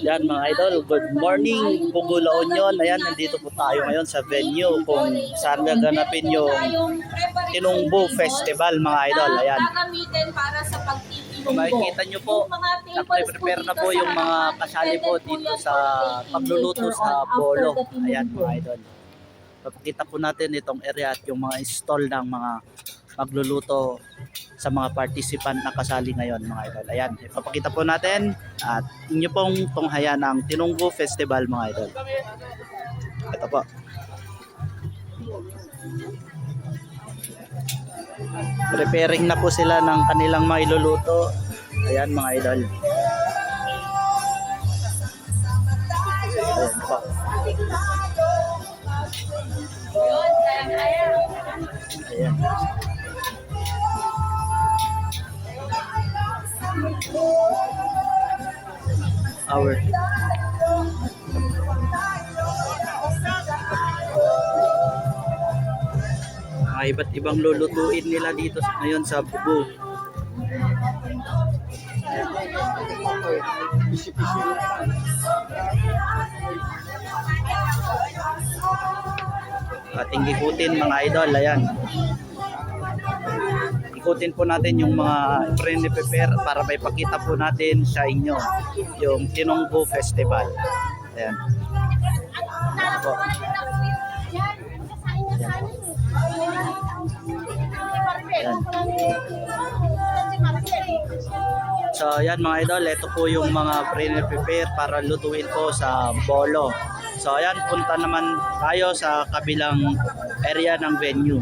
Yan mga idol, good morning Pugo La Union. Ayan, nandito po tayo ngayon sa venue kung saan gaganapin yung Tinungbo Festival mga idol. Ayan. Gagamitin para sa pagtitinungbo. Makikita nyo po, nagpe-prepare na po yung mga kasali po dito sa pagluluto sa bolo. Ayan mga idol. Papakita po natin itong area at yung mga stall ng mga magluluto sa mga participant na kasali ngayon mga idol. Ayan, ipapakita po natin at inyo pong tunghayan ang Tinungbo Festival mga idol. Ito po. Preparing na po sila ng kanilang mailuluto. Ayan mga idol. Ayan po. Ayan. Our mga iba't ibang lulutuin nila dito ngayon sa Pugo. Ating ikutin mga idol, ayan. Ikutin po natin yung mga pre-prepare para may pakita po natin sa inyo yung Tinungbo Festival. Ayan. Ayan po. Ayan. So ayan mga idol, ito po yung mga pre-prepare para lutuin po sa bolo. So ayan, punta naman tayo sa kabilang area ng venue.